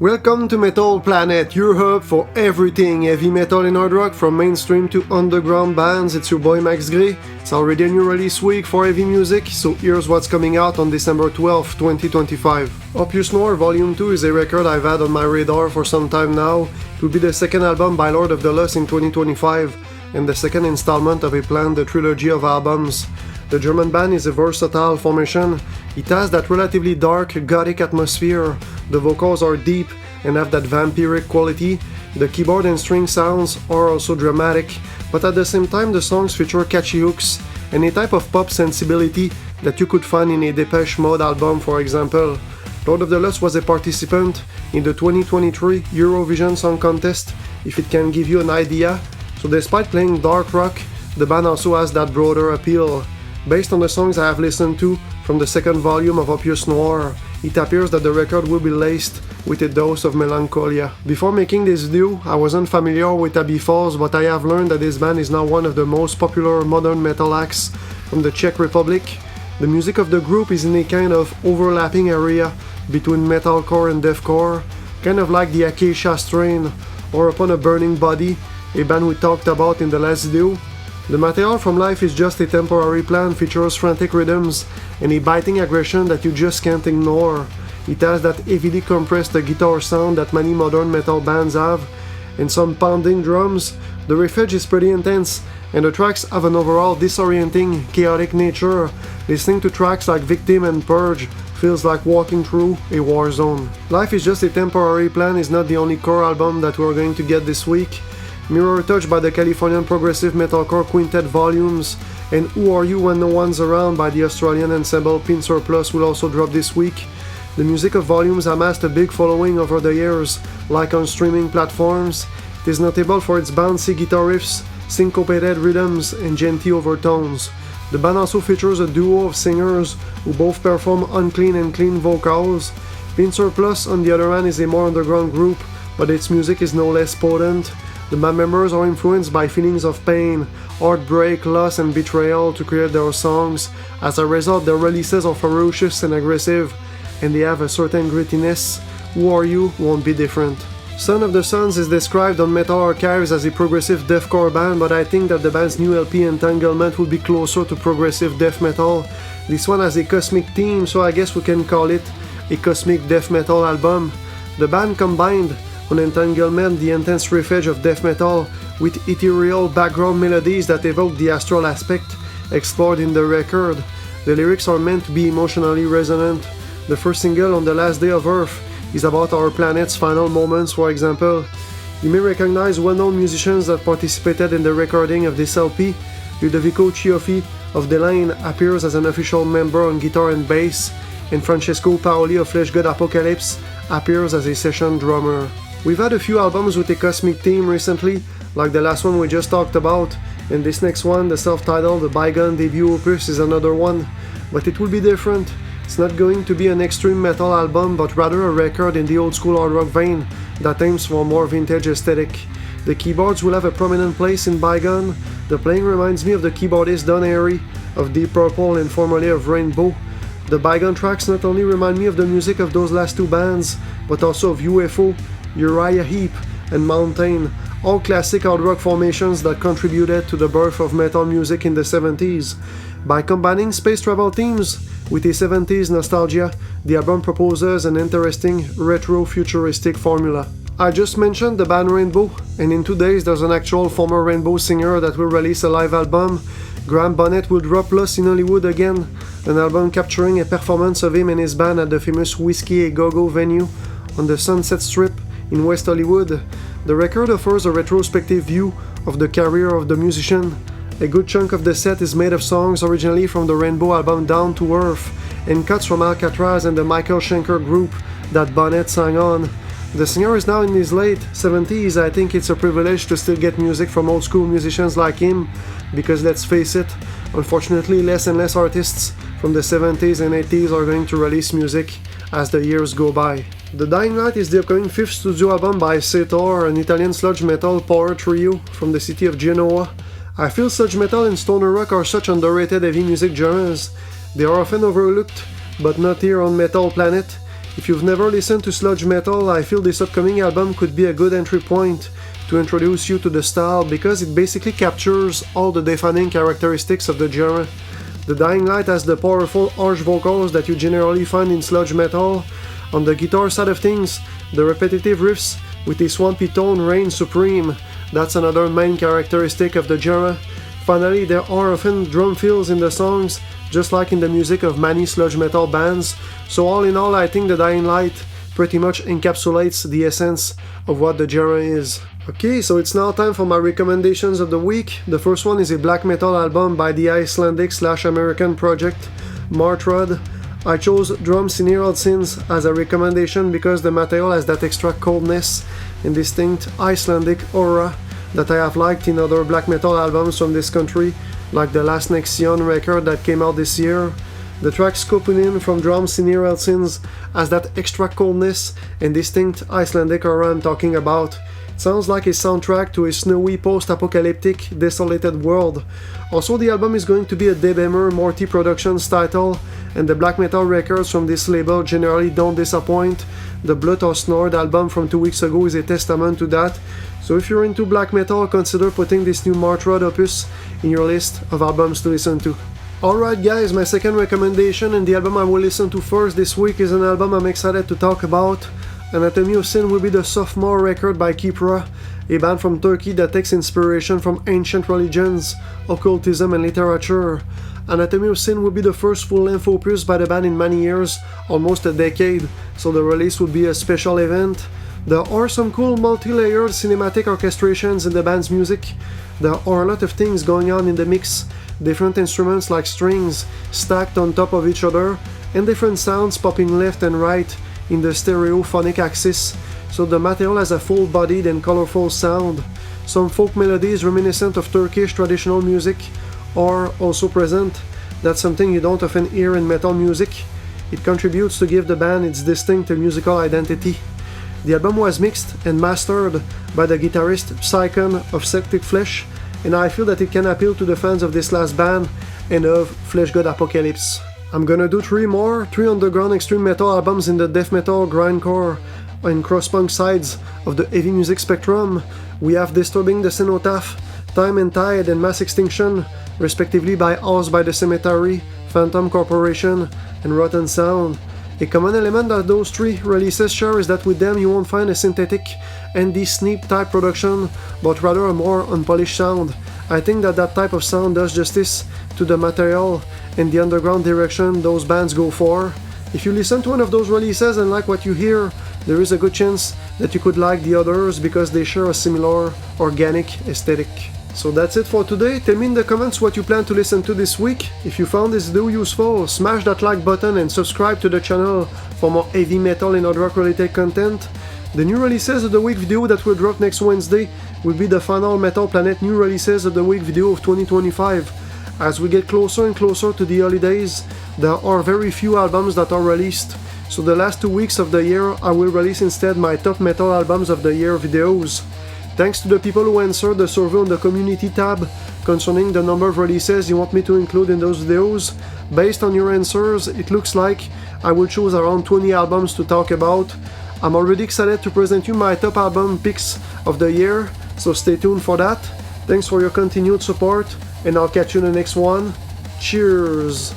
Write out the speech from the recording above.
Welcome to Metal Planet, your hub for everything heavy metal and hard rock, from mainstream to underground bands. It's your boy Max Gray. It's already a new release week for heavy music, so here's what's coming out on December 12, 2025. Opvs Noir Volume 2 is a record I've had on my radar for some time now. It will be the second album by Lord of the Lost in 2025, and the second installment of a planned trilogy of albums. The German band is a versatile formation. It has that relatively dark, gothic atmosphere. The vocals are deep and have that vampiric quality. The keyboard and string sounds are also dramatic, but at the same time the songs feature catchy hooks and a type of pop sensibility that you could find in a Depeche Mode album, for example. Lord of the Lost was a participant in the 2023 Eurovision Song Contest, if it can give you an idea. So despite playing dark rock, the band also has that broader appeal. Based on the songs I have listened to from the second volume of Opvs Noir, it appears that the record will be laced with a dose of melancholia. Before making this video, I wasn't familiar with Abbie, but I have learned that this band is now one of the most popular modern metal acts from the Czech Republic. The music of the group is in a kind of overlapping area between metalcore and deathcore, kind of like the Acacia Strain or Upon a Burning Body, a band we talked about in the last video. The material from Life is Just a Temporary Plan features frantic rhythms and a biting aggression that you just can't ignore. It has that heavily compressed guitar sound that many modern metal bands have, and some pounding drums. The riffage is pretty intense, and the tracks have an overall disorienting, chaotic nature. Listening to tracks like Victim and Purge feels like walking through a war zone. Life is Just a Temporary Plan is not the only core album that we're going to get this week. Mirror Touch by the Californian progressive metalcore quintet Volumes, and Who Are You When No One's Around by the Australian ensemble Pincer Plus will also drop this week. The music of Volumes amassed a big following over the years, like on streaming platforms. It is notable for its bouncy guitar riffs, syncopated rhythms, and genteel overtones. The band also features a duo of singers who both perform unclean and clean vocals. Pincer Plus, on the other hand, is a more underground group, but its music is no less potent. The band members are influenced by feelings of pain, heartbreak, loss, and betrayal to create their songs. As a result, their releases are ferocious and aggressive, and they have a certain grittiness. Who Are You won't be different. Son of the Suns is described on Metal Archives as a progressive deathcore band, but I think that the band's new LP Entanglement will be closer to progressive death metal. This one has a cosmic theme, so I guess we can call it a cosmic death metal album. The band combined on Entanglement the intense riffage of death metal with ethereal background melodies that evoke the astral aspect explored in the record. The lyrics are meant to be emotionally resonant. The first single, On the Last Day of Earth, is about our planet's final moments, for example. You may recognize well-known musicians that participated in the recording of this LP. Ludovico Cioffi of The Line appears as an official member on guitar and bass, and Francesco Paoli of Flesh God Apocalypse appears as a session drummer. We've had a few albums with a cosmic theme recently, like the last one we just talked about, and this next one, the self-titled The Bygone debut opus, is another one. But it will be different. It's not going to be an extreme metal album, but rather a record in the old school hard rock vein that aims for a more vintage aesthetic. The keyboards will have a prominent place in Bygone. The playing reminds me of the keyboardist Don Airey of Deep Purple and formerly of Rainbow. The Bygone tracks not only remind me of the music of those last two bands, but also of UFO, Uriah Heep, and Mountain, all classic hard rock formations that contributed to the birth of metal music in the 70s. By combining space travel themes with a 70s nostalgia, the album proposes an interesting retro-futuristic formula. I just mentioned the band Rainbow, and in 2 days there's an actual former Rainbow singer that will release a live album. Graham Bonnet will drop Lost in Hollywood again, an album capturing a performance of him and his band at the famous Whiskey A Go-Go venue on the Sunset Strip in West Hollywood. The record offers a retrospective view of the career of the musician. A good chunk of the set is made of songs originally from the Rainbow album Down to Earth, and cuts from Alcatraz and the Michael Schenker group that Bonnet sang on. The singer is now in his late 70s. I think it's a privilege to still get music from old school musicians like him, because let's face it, unfortunately less and less artists from the 70s and 80s are going to release music as the years go by. The Dying Light is the upcoming 5th studio album by Sator, an Italian sludge metal power trio from the city of Genoa. I feel sludge metal and stoner rock are such underrated heavy music genres. They are often overlooked, but not here on Metal Planet. If you've never listened to sludge metal, I feel this upcoming album could be a good entry point to introduce you to the style because it basically captures all the defining characteristics of the genre. The Dying Light has the powerful harsh vocals that you generally find in sludge metal. On the guitar side of things, the repetitive riffs with a swampy tone reign supreme. That's another main characteristic of the genre. Finally, there are often drum fills in the songs, just like in the music of many sludge metal bands. So all in all, I think the Dying Light pretty much encapsulates the essence of what the genre is. Okay, so it's now time for my recommendations of the week. The first one is a black metal album by the Icelandic/American project Martröð. I chose Draumsýnir Eldsins as a recommendation because the material has that extra coldness and distinct Icelandic aura that I have liked in other black metal albums from this country, like the Last Nexion record that came out this year. The track Skopunin from Draumsýnir Eldsins has that extra coldness and distinct Icelandic aura I'm talking about. It sounds like a soundtrack to a snowy post-apocalyptic, desolated world. Also, the album is going to be a Debemur Morti Productions title, and the black metal records from this label generally don't disappoint. The Blood or Snort album from 2 weeks ago is a testament to that. So if you're into black metal, consider putting this new Martröð opus in your list of albums to listen to. Alright guys, my second recommendation and the album I will listen to first this week is an album I'm excited to talk about. Anatomy of Sin will be the sophomore record by Khepra, a band from Turkey that takes inspiration from ancient religions, occultism and literature. Anatomy of Sin will be the first full-length opus by the band in many years, almost a decade, so the release will be a special event. There are some cool multi-layered cinematic orchestrations in the band's music. There are a lot of things going on in the mix, different instruments like strings stacked on top of each other, and different sounds popping left and right in the stereophonic axis, so the material has a full-bodied and colorful sound. Some folk melodies reminiscent of Turkish traditional music are also present. That's something you don't often hear in metal music. It contributes to give the band its distinct musical identity. The album was mixed and mastered by the guitarist Bygone of Septic Flesh, and I feel that it can appeal to the fans of this last band and of Flesh God Apocalypse. I'm gonna do three underground extreme metal albums in the death metal, grindcore, and cross-punk sides of the heavy music spectrum. We have Disturbing the Cenotaph, Time and Tide, and Mass Extinction, respectively by House by the Cemetary, Phantom Corporation, and Rotten Sound. A common element that those three releases share is that with them you won't find a synthetic Andy Sneap type production, but rather a more unpolished sound. I think that type of sound does justice to the material and the underground direction those bands go for. If you listen to one of those releases and like what you hear, there is a good chance that you could like the others because they share a similar organic aesthetic. So that's it for today. Tell me in the comments what you plan to listen to this week. If you found this video useful, smash that like button and subscribe to the channel for more heavy metal and hard rock related content. The new releases of the week video that will drop next Wednesday will be the final Metal Planet new releases of the week video of 2025. As we get closer and closer to the holidays, there are very few albums that are released, so the last 2 weeks of the year I will release instead my top metal albums of the year videos. Thanks to the people who answered the survey on the community tab concerning the number of releases you want me to include in those videos. Based on your answers, it looks like I will choose around 20 albums to talk about. I'm already excited to present you my top album picks of the year, so stay tuned for that. Thanks for your continued support, and I'll catch you in the next one. Cheers!